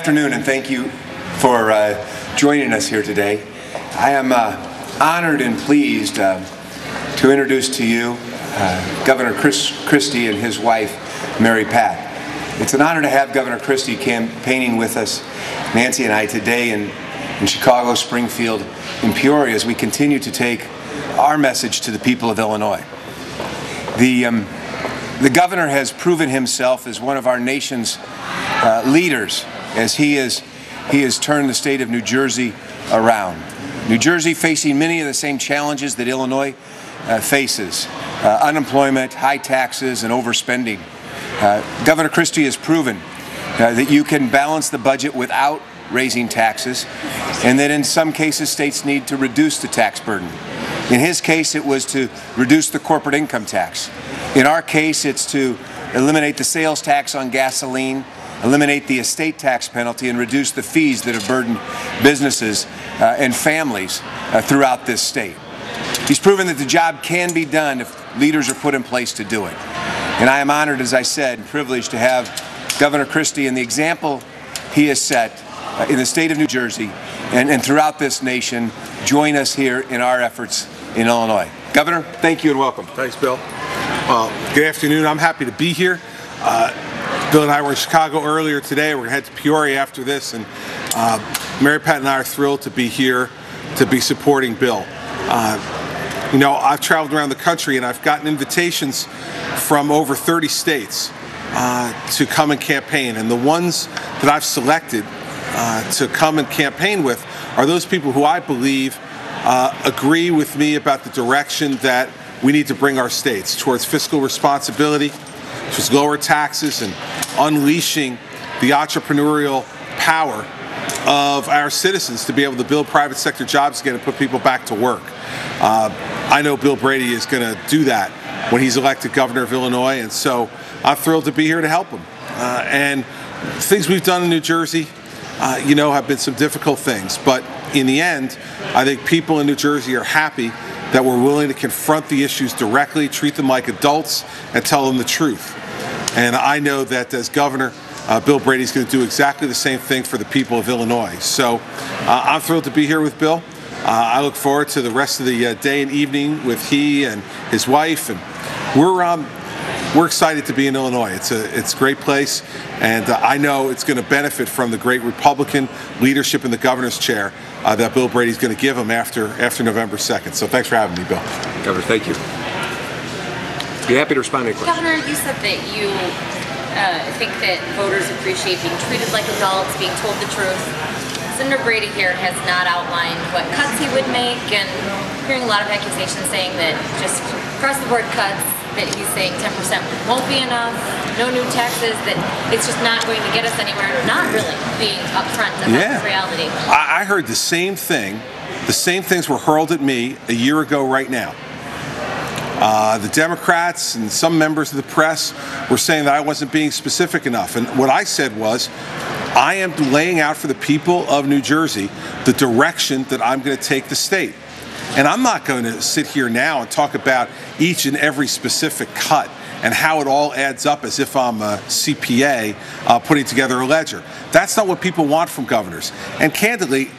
afternoon, and thank you for joining us here today. I am honored and pleased to introduce to you Governor Christie and his wife, Mary Pat. It's an honor to have Governor Christie campaigning with us, Nancy and I, today in Chicago, Springfield, and Peoria as we continue to take our message to the people of Illinois. The governor has proven himself as one of our nation's leaders as he has turned the state of New Jersey around. New Jersey facing many of the same challenges that Illinois faces, unemployment, high taxes, and overspending. Governor Christie has proven that you can balance the budget without raising taxes, and that in some cases states need to reduce the tax burden. In his case, it was to reduce the corporate income tax. In our case, it's to eliminate the sales tax on gasoline, eliminate the estate tax penalty, and reduce the fees that have burdened businesses and families throughout this state. He's proven that the job can be done if leaders are put in place to do it. And I am honored, as I said, and privileged to have Governor Christie and the example he has set in the state of New Jersey and throughout this nation join us here in our efforts in Illinois. Governor, thank you and welcome. Thanks, Bill. Good afternoon. I'm happy to be here. Bill and I were in Chicago earlier today. We're going to head to Peoria after this, and Mary Pat and I are thrilled to be here to be supporting Bill. You know, I've traveled around the country and I've gotten invitations from over 30 states to come and campaign, and the ones that I've selected to come and campaign with are those people who I believe agree with me about the direction that we need to bring our states towards fiscal responsibility, towards lower taxes, and unleashing the entrepreneurial power of our citizens to be able to build private sector jobs again and put people back to work. I know Bill Brady is going to do that when he's elected governor of Illinois, and so I'm thrilled to be here to help him. And things we've done in New Jersey, you know, have been some difficult things, but in the end, I think people in New Jersey are happy that we're willing to confront the issues directly, treat them like adults, and tell them the truth. And I know that as governor, Bill Brady is going to do exactly the same thing for the people of Illinois. So I'm thrilled to be here with Bill. I look forward to the rest of the day and evening with he and his wife, and we're excited to be in Illinois. It's a great place, and I know it's going to benefit from the great Republican leadership in the governor's chair that Bill Brady is going to give him after November 2nd. So thanks for having me, Bill. Governor, thank you. Be happy to respond to any questions. Governor, you said that you think that voters appreciate being treated like adults, being told the truth. Senator Brady here has not outlined what cuts he would make, and hearing a lot of accusations saying that just across-the-board cuts, that he's saying 10% won't be enough, no new taxes, that it's just not going to get us anywhere, not really being upfront about this reality. I heard the same thing. The same things were hurled at me a year ago right now. The Democrats and some members of the press were saying that I wasn't being specific enough. And what I said was, I am laying out for the people of New Jersey the direction that I'm going to take the state. And I'm not going to sit here now and talk about each and every specific cut and how it all adds up as if I'm a CPA putting together a ledger. That's not what people want from governors. And candidly,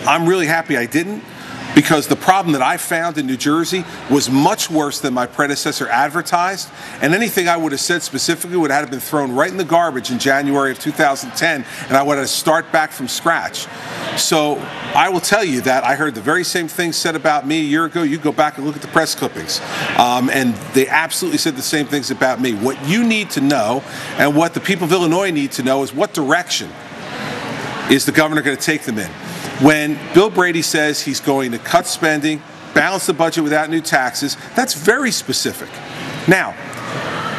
I'm really happy I didn't, because the problem that I found in New Jersey was much worse than my predecessor advertised, and anything I would have said specifically would have been thrown right in the garbage in January of 2010, and I would have to start back from scratch. So I will tell you that I heard the very same thing said about me a year ago. You go back and look at the press clippings, and they absolutely said the same things about me. What you need to know, and what the people of Illinois need to know, is what direction is the governor going to take them in. When Bill Brady says he's going to cut spending, balance the budget without new taxes, that's very specific. Now,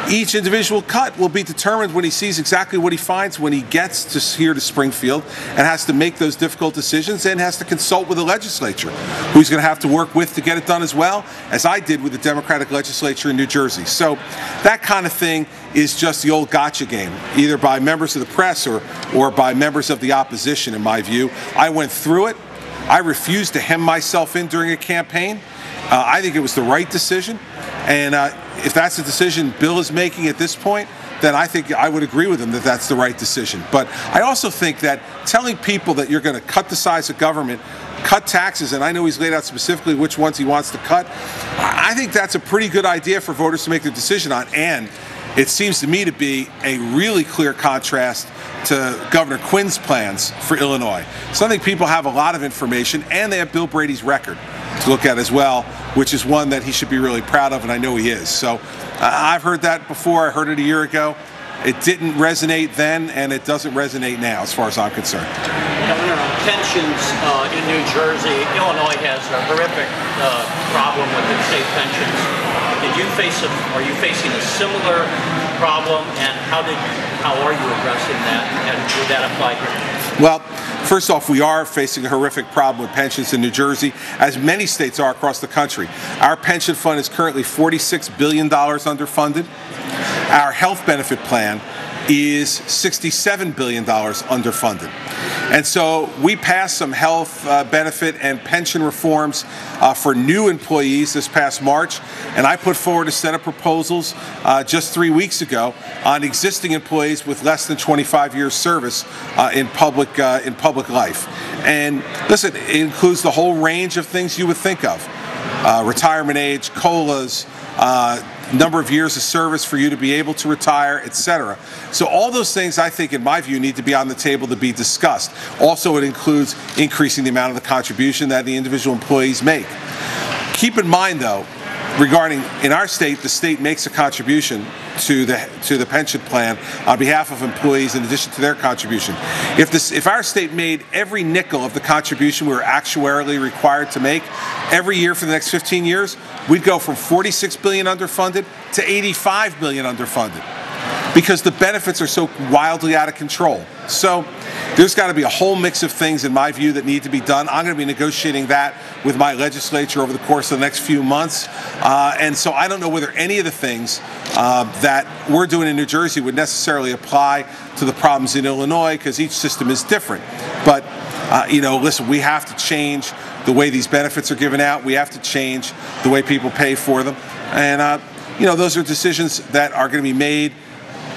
each individual cut will be determined when he sees exactly what he finds when he gets here to Springfield and has to make those difficult decisions and has to consult with the legislature, who he's going to have to work with to get it done, as well as I did with the Democratic legislature in New Jersey. So that kind of thing is just the old gotcha game, either by members of the press or by members of the opposition, in my view. I went through it. I refused to hem myself in during a campaign. I think it was the right decision. And if that's the decision Bill is making at this point, then I think I would agree with him that that's the right decision. But I also think that telling people that you're going to cut the size of government, cut taxes, and I know he's laid out specifically which ones he wants to cut, I think that's a pretty good idea for voters to make their decision on. And it seems to me to be a really clear contrast to Governor Quinn's plans for Illinois. So I think people have a lot of information, and they have Bill Brady's record to look at as well, which is one that he should be really proud of, and I know he is. So I've heard that before. I heard it a year ago. It didn't resonate then, and it doesn't resonate now, as far as I'm concerned. Governor, on pensions in New Jersey, Illinois has a horrific problem with the state pensions. Are you facing a similar problem, and how are you addressing that, and would that apply here? Well, first off, we are facing a horrific problem with pensions in New Jersey, as many states are across the country. Our pension fund is currently $46 billion underfunded. Our health benefit plan is $67 billion underfunded. And so we passed some health benefit and pension reforms for new employees this past March, and I put forward a set of proposals just 3 weeks ago on existing employees with less than 25 years service in public life. And listen, it includes the whole range of things you would think of. Retirement age, COLAs, number of years of service for you to be able to retire, etc. So all those things, I think, in my view, need to be on the table to be discussed. Also, it includes increasing the amount of the contribution that the individual employees make. Keep in mind, though, regarding in our state, the state makes a contribution to the pension plan on behalf of employees in addition to their contribution. If our state made every nickel of the contribution we were actuarially required to make every year for the next 15 years, we'd go from $46 billion underfunded to $85 billion underfunded, because the benefits are so wildly out of control. So there's got to be a whole mix of things, in my view, that need to be done. I'm going to be negotiating that with my legislature over the course of the next few months. And so I don't know whether any of the things that we're doing in New Jersey would necessarily apply to the problems in Illinois, because each system is different. But, listen, we have to change the way these benefits are given out. We have to change the way people pay for them. And, those are decisions that are going to be made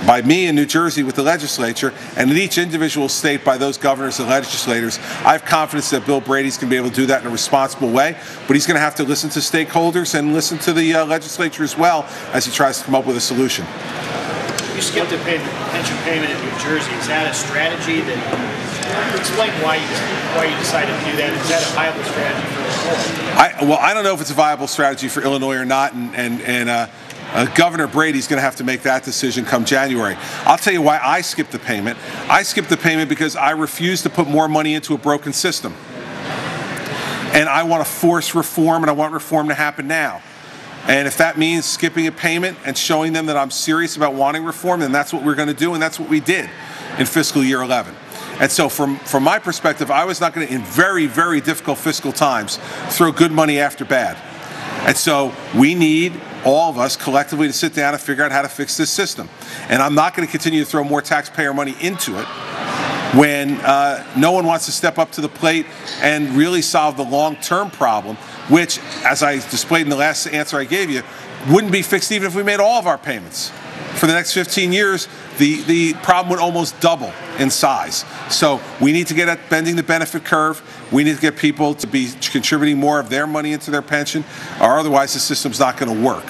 by me in New Jersey with the legislature, and in each individual state by those governors and legislators. I have confidence that Bill Brady's going to be able to do that in a responsible way, but he's going to have to listen to stakeholders and listen to the legislature as well as he tries to come up with a solution. You skipped a pension payment in New Jersey. Is that a strategy explain why you decided to do that? Is that a viable strategy for Illinois? I don't know if it's a viable strategy for Illinois or not, and Governor Brady's going to have to make that decision come January. I'll tell you why I skipped the payment. I skipped the payment because I refuse to put more money into a broken system. And I want to force reform, and I want reform to happen now. And if that means skipping a payment and showing them that I'm serious about wanting reform, then that's what we're going to do, and that's what we did in fiscal year 11. And so from my perspective, I was not going to, in very, very difficult fiscal times, throw good money after bad. And so we need all of us collectively to sit down and figure out how to fix this system. And I'm not going to continue to throw more taxpayer money into it when no one wants to step up to the plate and really solve the long-term problem, which, as I displayed in the last answer I gave you, wouldn't be fixed even if we made all of our payments. For the next 15 years, the problem would almost double in size. So we need to get at bending the benefit curve. We need to get people to be contributing more of their money into their pension, or otherwise the system's not going to work.